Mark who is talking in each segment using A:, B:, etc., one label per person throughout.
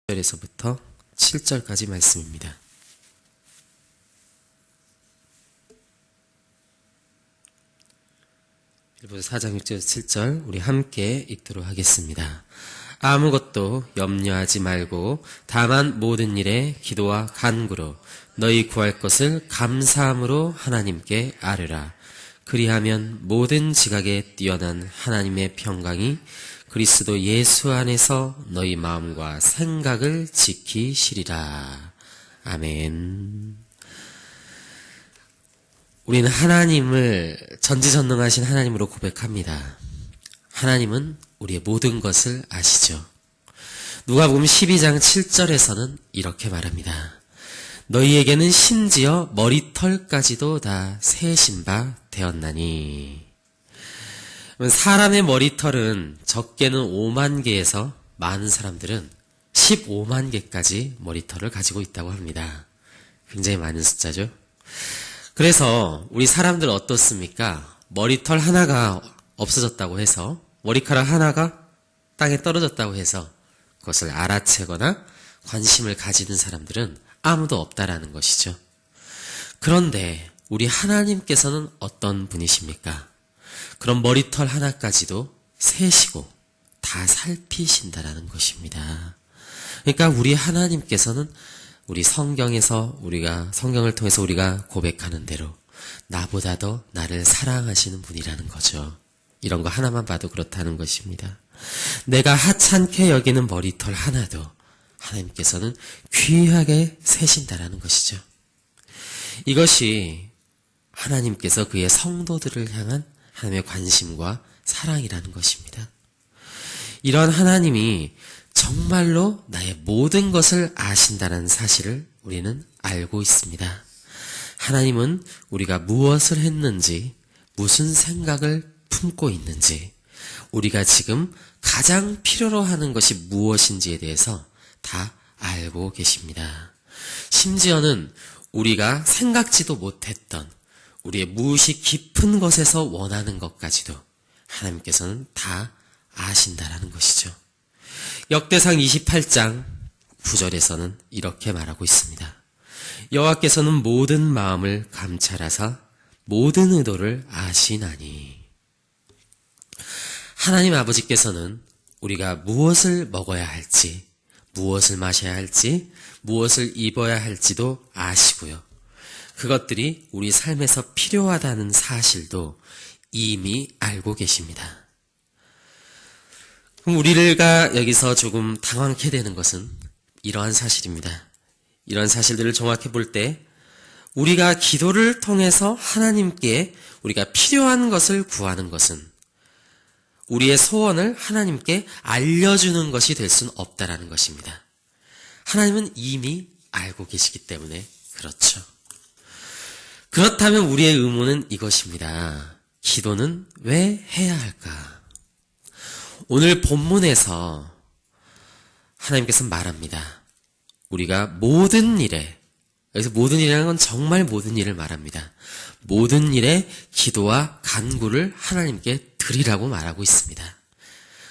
A: 1절에서부터 7절까지 말씀입니다. 빌보서 4장 6절에서 7절 우리 함께 읽도록 하겠습니다. 아무것도 염려하지 말고 다만 모든 일에 기도와 간구로 너희 구할 것을 감사함으로 하나님께 아뢰라. 그리하면 모든 지각에 뛰어난 하나님의 평강이 그리스도 예수 안에서 너희 마음과 생각을 지키시리라. 아멘. 우리는 하나님을 전지전능하신 하나님으로 고백합니다. 하나님은 우리의 모든 것을 아시죠. 누가복음 12장 7절에서는 이렇게 말합니다. 너희에게는 심지어 머리털까지도 다 세신 바 되었나니. 사람의 머리털은 적게는 5만 개에서 많은 사람들은 15만 개까지 머리털을 가지고 있다고 합니다. 굉장히 많은 숫자죠. 그래서 우리 사람들 어떻습니까? 머리털 하나가 없어졌다고 해서, 머리카락 하나가 땅에 떨어졌다고 해서 그것을 알아채거나 관심을 가지는 사람들은 아무도 없다라는 것이죠. 그런데 우리 하나님께서는 어떤 분이십니까? 그런 머리털 하나까지도 세시고 다 살피신다라는 것입니다. 그러니까 우리 하나님께서는 우리 성경에서 성경을 통해서 우리가 고백하는 대로 나보다 더 나를 사랑하시는 분이라는 거죠. 이런 거 하나만 봐도 그렇다는 것입니다. 내가 하찮게 여기는 머리털 하나도 하나님께서는 귀하게 세신다라는 것이죠. 이것이 하나님께서 그의 성도들을 향한 하나님의 관심과 사랑이라는 것입니다. 이런 하나님이 정말로 나의 모든 것을 아신다는 사실을 우리는 알고 있습니다. 하나님은 우리가 무엇을 했는지, 무슨 생각을 품고 있는지, 우리가 지금 가장 필요로 하는 것이 무엇인지에 대해서 다 알고 계십니다. 심지어는 우리가 생각지도 못했던 우리의 무의식 깊은 것에서 원하는 것까지도 하나님께서는 다 아신다라는 것이죠. 역대상 28장 9절에서는 이렇게 말하고 있습니다. 여호와께서는 모든 마음을 감찰하사 모든 의도를 아시나니. 하나님 아버지께서는 우리가 무엇을 먹어야 할지, 무엇을 마셔야 할지, 무엇을 입어야 할지도 아시고요. 그것들이 우리 삶에서 필요하다는 사실도 이미 알고 계십니다. 그럼 우리가 여기서 조금 당황케 되는 것은 이러한 사실입니다. 이런 사실들을 정확히 볼 때 우리가 기도를 통해서 하나님께 우리가 필요한 것을 구하는 것은 우리의 소원을 하나님께 알려주는 것이 될 수는 없다라는 것입니다. 하나님은 이미 알고 계시기 때문에 그렇죠. 그렇다면 우리의 의문은 이것입니다. 기도는 왜 해야 할까? 오늘 본문에서 하나님께서 말합니다. 우리가 모든 일에, 여기서 모든 일이라는 건 정말 모든 일을 말합니다. 모든 일에 기도와 간구를 하나님께 드리라고 말하고 있습니다.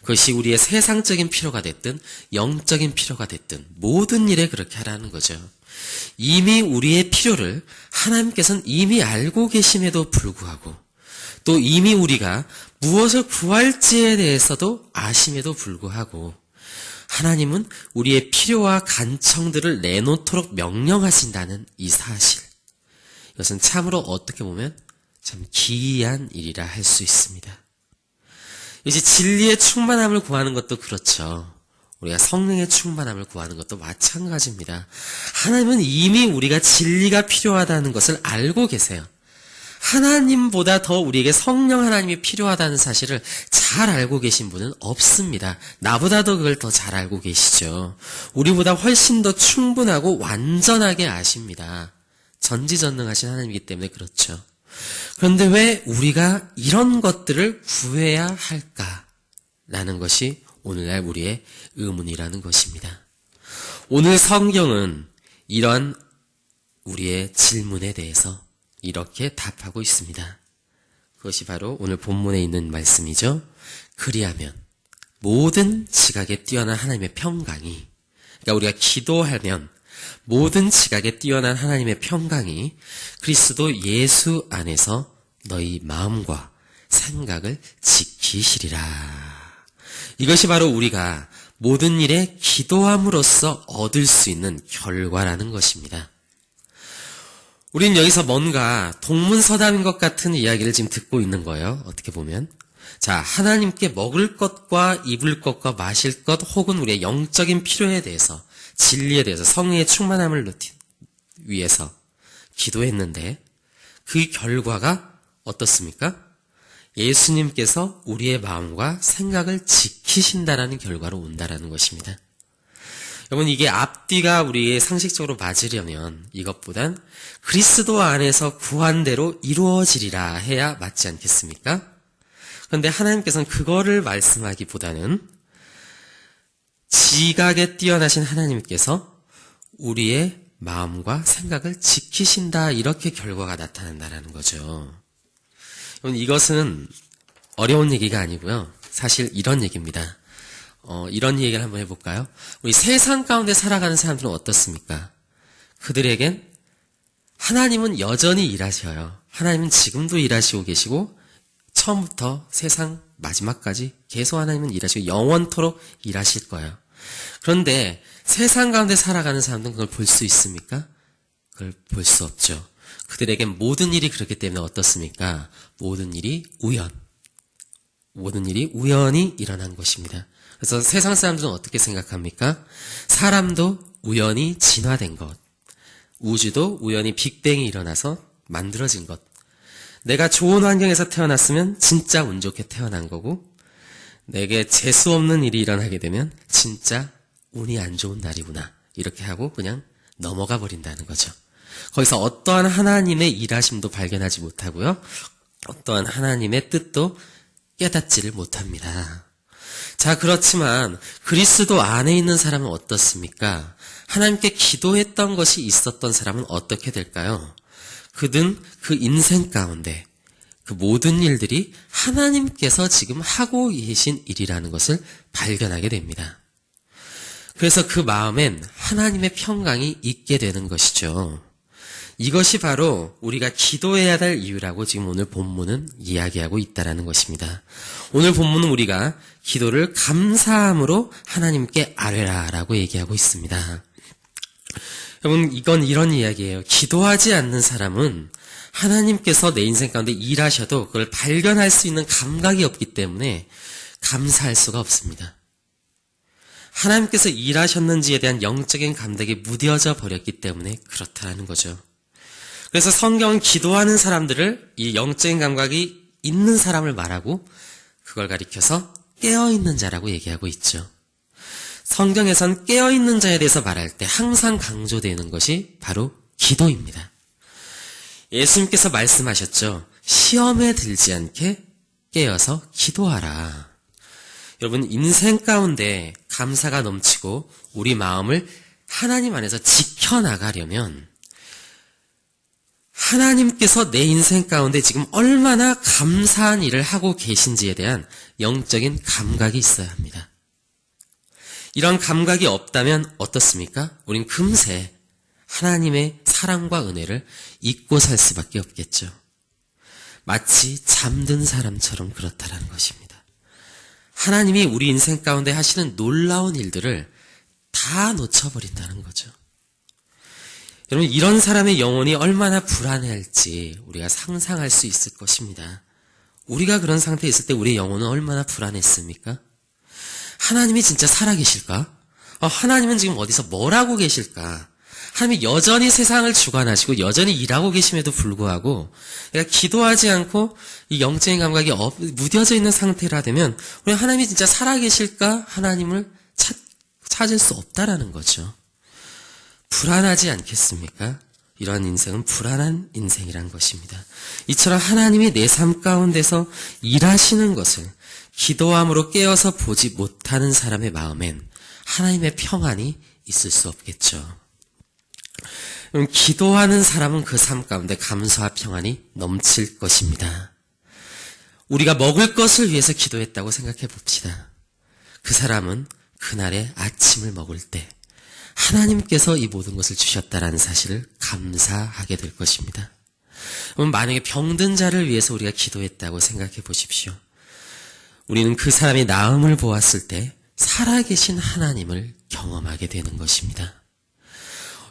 A: 그것이 우리의 세상적인 필요가 됐든 영적인 필요가 됐든 모든 일에 그렇게 하라는 거죠. 이미 우리의 필요를 하나님께서는 이미 알고 계심에도 불구하고 또 이미 우리가 무엇을 구할지에 대해서도 아심에도 불구하고 하나님은 우리의 필요와 간청들을 내놓도록 명령하신다는 이 사실, 이것은 참으로 어떻게 보면 참 기이한 일이라 할 수 있습니다. 이제 진리의 충만함을 구하는 것도 그렇죠. 우리가 성령의 충만함을 구하는 것도 마찬가지입니다. 하나님은 이미 우리가 진리가 필요하다는 것을 알고 계세요. 하나님보다 더 우리에게 성령 하나님이 필요하다는 사실을 잘 알고 계신 분은 없습니다. 나보다도 그걸 더 잘 알고 계시죠. 우리보다 훨씬 더 충분하고 완전하게 아십니다. 전지전능하신 하나님이기 때문에 그렇죠. 그런데 왜 우리가 이런 것들을 구해야 할까라는 것이 오늘날 우리의 의문이라는 것입니다. 오늘 성경은 이러한 우리의 질문에 대해서 이렇게 답하고 있습니다. 그것이 바로 오늘 본문에 있는 말씀이죠. 그리하면 모든 지각에 뛰어난 하나님의 평강이 그러니까 우리가 기도하면 모든 지각에 뛰어난 하나님의 평강이 그리스도 예수 안에서 너희 마음과 생각을 지키시리라. 이것이 바로 우리가 모든 일에 기도함으로써 얻을 수 있는 결과라는 것입니다. 우린 여기서 뭔가 동문서답인 것 같은 이야기를 지금 듣고 있는 거예요. 어떻게 보면. 자, 하나님께 먹을 것과 입을 것과 마실 것 혹은 우리의 영적인 필요에 대해서, 진리에 대해서, 성령의 충만함을 위해서 기도했는데 그 결과가 어떻습니까? 예수님께서 우리의 마음과 생각을 지키신다라는 결과로 온다라는 것입니다. 여러분, 이게 앞뒤가 우리의 상식적으로 맞으려면 이것보단 그리스도 안에서 구한 대로 이루어지리라 해야 맞지 않겠습니까? 그런데 하나님께서는 그거를 말씀하기보다는 지각에 뛰어나신 하나님께서 우리의 마음과 생각을 지키신다, 이렇게 결과가 나타난다라는 거죠. 이것은 어려운 얘기가 아니고요. 사실 이런 얘기입니다. 이런 얘기를 한번 해볼까요? 우리 세상 가운데 살아가는 사람들은 어떻습니까? 그들에겐 하나님은 여전히 일하셔요. 하나님은 지금도 일하시고 계시고 처음부터 세상 마지막까지 계속 하나님은 일하시고 영원토록 일하실 거예요. 그런데 세상 가운데 살아가는 사람들은 그걸 볼 수 있습니까? 그걸 볼 수 없죠. 그들에겐 모든 일이 그렇기 때문에 어떻습니까? 모든 일이 우연히 일어난 것입니다. 그래서 세상 사람들은 어떻게 생각합니까? 사람도 우연히 진화된 것, 우주도 우연히 빅뱅이 일어나서 만들어진 것, 내가 좋은 환경에서 태어났으면 진짜 운 좋게 태어난 거고, 내게 재수 없는 일이 일어나게 되면 진짜 운이 안 좋은 날이구나, 이렇게 하고 그냥 넘어가 버린다는 거죠. 거기서 어떠한 하나님의 일하심도 발견하지 못하고요, 어떠한 하나님의 뜻도 깨닫지를 못합니다. 자, 그렇지만 그리스도 안에 있는 사람은 어떻습니까? 하나님께 기도했던 것이 있었던 사람은 어떻게 될까요? 그는 그 인생 가운데 그 모든 일들이 하나님께서 지금 하고 계신 일이라는 것을 발견하게 됩니다. 그래서 그 마음엔 하나님의 평강이 있게 되는 것이죠. 이것이 바로 우리가 기도해야 될 이유라고 지금 오늘 본문은 이야기하고 있다는 것입니다. 오늘 본문은 우리가 기도를 감사함으로 하나님께 아뢰라라고 얘기하고 있습니다. 여러분, 이건 이런 이야기예요. 기도하지 않는 사람은 하나님께서 내 인생 가운데 일하셔도 그걸 발견할 수 있는 감각이 없기 때문에 감사할 수가 없습니다. 하나님께서 일하셨는지에 대한 영적인 감각이 무뎌져 버렸기 때문에 그렇다는 거죠. 그래서 성경은 기도하는 사람들을 이 영적인 감각이 있는 사람을 말하고 그걸 가리켜서 깨어있는 자라고 얘기하고 있죠. 성경에선 깨어있는 자에 대해서 말할 때 항상 강조되는 것이 바로 기도입니다. 예수님께서 말씀하셨죠. 시험에 들지 않게 깨어서 기도하라. 여러분, 인생 가운데 감사가 넘치고 우리 마음을 하나님 안에서 지켜나가려면 하나님께서 내 인생 가운데 지금 얼마나 감사한 일을 하고 계신지에 대한 영적인 감각이 있어야 합니다. 이런 감각이 없다면 어떻습니까? 우린 금세 하나님의 사랑과 은혜를 잊고 살 수밖에 없겠죠. 마치 잠든 사람처럼 그렇다라는 것입니다. 하나님이 우리 인생 가운데 하시는 놀라운 일들을 다 놓쳐버린다는 거죠. 여러분, 이런 사람의 영혼이 얼마나 불안해할지 우리가 상상할 수 있을 것입니다. 우리가 그런 상태에 있을 때 우리의 영혼은 얼마나 불안했습니까? 하나님이 진짜 살아계실까? 하나님은 지금 어디서 뭘 하고 계실까? 하나님이 여전히 세상을 주관하시고 여전히 일하고 계심에도 불구하고 내가 기도하지 않고 이 영적인 감각이 무뎌져 있는 상태라 되면 우리 하나님이 진짜 살아계실까? 하나님을 찾을 수 없다라는 거죠. 불안하지 않겠습니까? 이러한 인생은 불안한 인생이란 것입니다. 이처럼 하나님이 내 삶 가운데서 일하시는 것을 기도함으로 깨어서 보지 못하는 사람의 마음엔 하나님의 평안이 있을 수 없겠죠. 기도하는 사람은 그 삶 가운데 감사와 평안이 넘칠 것입니다. 우리가 먹을 것을 위해서 기도했다고 생각해 봅시다. 그 사람은 그날의 아침을 먹을 때 하나님께서 이 모든 것을 주셨다라는 사실을 감사하게 될 것입니다. 그럼 만약에 병든 자를 위해서 우리가 기도했다고 생각해 보십시오. 우리는 그 사람의 나음을 보았을 때 살아계신 하나님을 경험하게 되는 것입니다.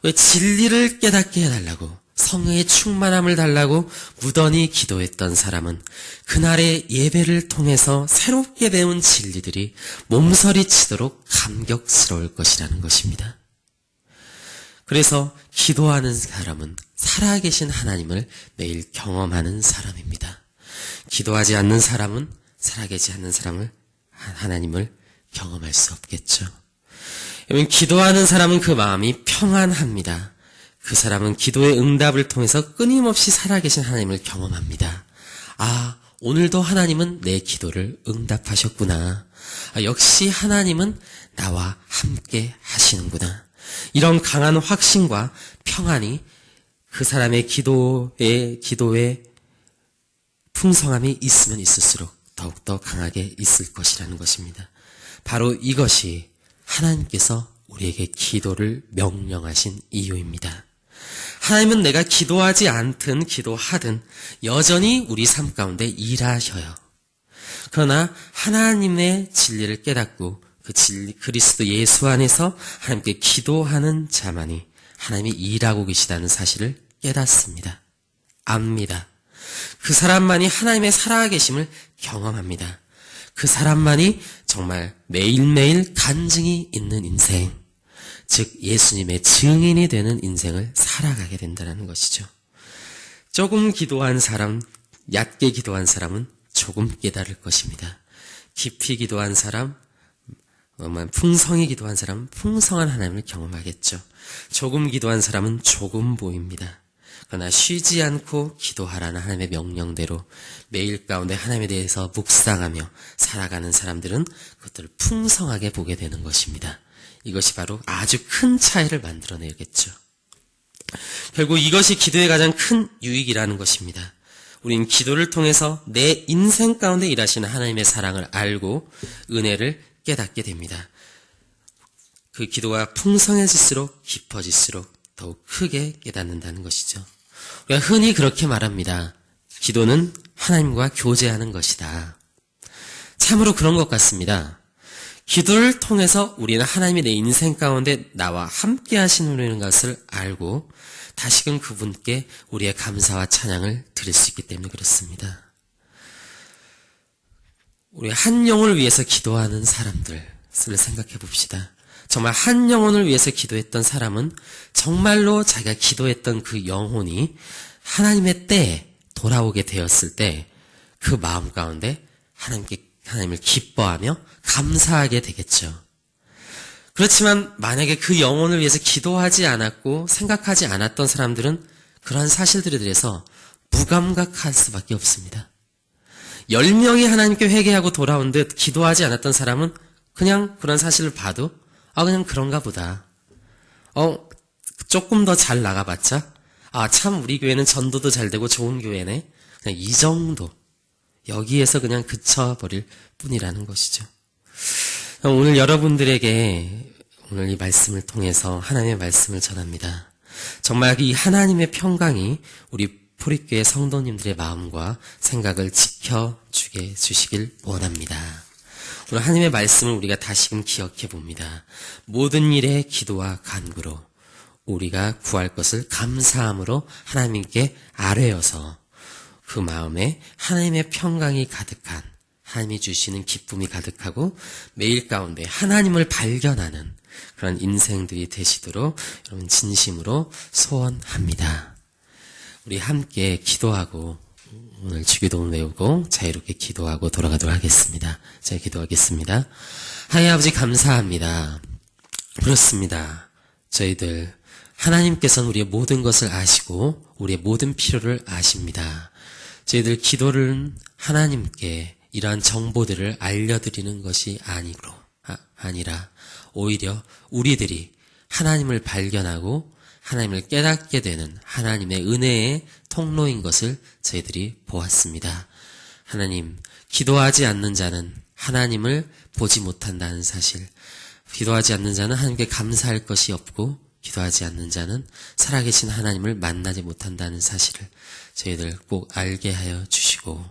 A: 왜 진리를 깨닫게 해달라고, 성령의 충만함을 달라고 무던히 기도했던 사람은 그날의 예배를 통해서 새롭게 배운 진리들이 몸서리치도록 감격스러울 것이라는 것입니다. 그래서 기도하는 사람은 살아계신 하나님을 매일 경험하는 사람입니다. 기도하지 않는 사람은 살아계지 않는 하나님을 경험할 수 없겠죠. 여러분, 기도하는 사람은 그 마음이 평안합니다. 그 사람은 기도의 응답을 통해서 끊임없이 살아계신 하나님을 경험합니다. 아, 오늘도 하나님은 내 기도를 응답하셨구나. 아, 역시 하나님은 나와 함께 하시는구나. 이런 강한 확신과 평안이 그 사람의 기도의 풍성함이 있으면 있을수록 더욱더 강하게 있을 것이라는 것입니다. 바로 이것이 하나님께서 우리에게 기도를 명령하신 이유입니다. 하나님은 내가 기도하지 않든 기도하든 여전히 우리 삶 가운데 일하셔요. 그러나 하나님의 진리를 깨닫고 그 진리 그리스도 예수 안에서 하나님께 기도하는 자만이 하나님이 일하고 계시다는 사실을 깨닫습니다. 압니다. 그 사람만이 하나님의 살아계심을 경험합니다. 그 사람만이 정말 매일매일 간증이 있는 인생, 즉 예수님의 증인이 되는 인생을 살아가게 된다는 것이죠. 조금 기도한 사람, 얕게 기도한 사람은 조금 깨달을 것입니다. 깊이 기도한 사람, 풍성히 기도한 사람은 풍성한 하나님을 경험하겠죠. 조금 기도한 사람은 조금 보입니다. 그러나 쉬지 않고 기도하라는 하나님의 명령대로 매일 가운데 하나님에 대해서 묵상하며 살아가는 사람들은 그것들을 풍성하게 보게 되는 것입니다. 이것이 바로 아주 큰 차이를 만들어내겠죠. 결국 이것이 기도의 가장 큰 유익이라는 것입니다. 우린 기도를 통해서 내 인생 가운데 일하시는 하나님의 사랑을 알고 은혜를 깨닫게 됩니다. 그 기도가 풍성해질수록 깊어질수록 더욱 크게 깨닫는다는 것이죠. 우리가 흔히 그렇게 말합니다. 기도는 하나님과 교제하는 것이다. 참으로 그런 것 같습니다. 기도를 통해서 우리는 하나님이 내 인생 가운데 나와 함께 하시는 것을 알고 다시금 그분께 우리의 감사와 찬양을 드릴 수 있기 때문에 그렇습니다. 우리 한 영혼을 위해서 기도하는 사람들을 생각해 봅시다. 정말 한 영혼을 위해서 기도했던 사람은 정말로 자기가 기도했던 그 영혼이 하나님의 때에 돌아오게 되었을 때 그 마음 가운데 하나님을 기뻐하며 감사하게 되겠죠. 그렇지만 만약에 그 영혼을 위해서 기도하지 않았고 생각하지 않았던 사람들은 그러한 사실들에 대해서 무감각할 수밖에 없습니다. 10명이 하나님께 회개하고 돌아온 듯 기도하지 않았던 사람은 그냥 그런 사실을 봐도 그냥 그런가 보다. 조금 더 잘 나가봤자 참 우리 교회는 전도도 잘 되고 좋은 교회네. 그냥 이 정도. 여기에서 그냥 그쳐버릴 뿐이라는 것이죠. 오늘 여러분들에게 오늘 이 말씀을 통해서 하나님의 말씀을 전합니다. 정말 이 하나님의 평강이 우리 포립교회 성도님들의 마음과 생각을 지켜주게 주시길 원합니다. 오늘 하나님의 말씀을 우리가 다시금 기억해 봅니다. 모든 일에 기도와 간구로 우리가 구할 것을 감사함으로 하나님께 아뢰어서 그 마음에 하나님의 평강이 가득한 하나님이 주시는 기쁨이 가득하고 매일 가운데 하나님을 발견하는 그런 인생들이 되시도록 여러분 진심으로 소원합니다. 우리 함께 기도하고 오늘 주기도문 외우고 자유롭게 기도하고 돌아가도록 하겠습니다. 제가 기도하겠습니다. 하나님 아버지 감사합니다. 그렇습니다. 저희들 하나님께서는 우리의 모든 것을 아시고 우리의 모든 필요를 아십니다. 저희들 기도를 하나님께 이러한 정보들을 알려드리는 것이 아니라 오히려 우리들이 하나님을 발견하고 하나님을 깨닫게 되는 하나님의 은혜의 통로인 것을 저희들이 보았습니다. 하나님, 기도하지 않는 자는 하나님을 보지 못한다는 사실, 기도하지 않는 자는 하나님께 감사할 것이 없고 기도하지 않는 자는 살아계신 하나님을 만나지 못한다는 사실을 저희들 꼭 알게 하여 주시고,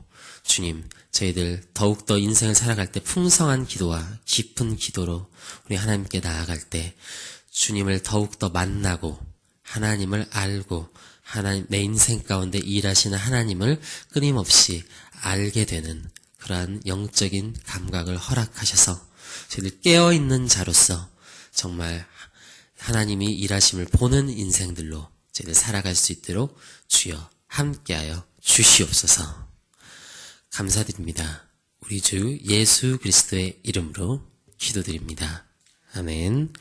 A: 주님, 저희들 더욱더 인생을 살아갈 때 풍성한 기도와 깊은 기도로 우리 하나님께 나아갈 때 주님을 더욱더 만나고 하나님을 알고 하나님, 내 인생 가운데 일하시는 하나님을 끊임없이 알게 되는 그러한 영적인 감각을 허락하셔서 저희들 깨어있는 자로서 정말 하나님이 일하심을 보는 인생들로 저희들 살아갈 수 있도록 주여 함께하여 주시옵소서. 감사드립니다. 우리 주 예수 그리스도의 이름으로 기도드립니다. 아멘.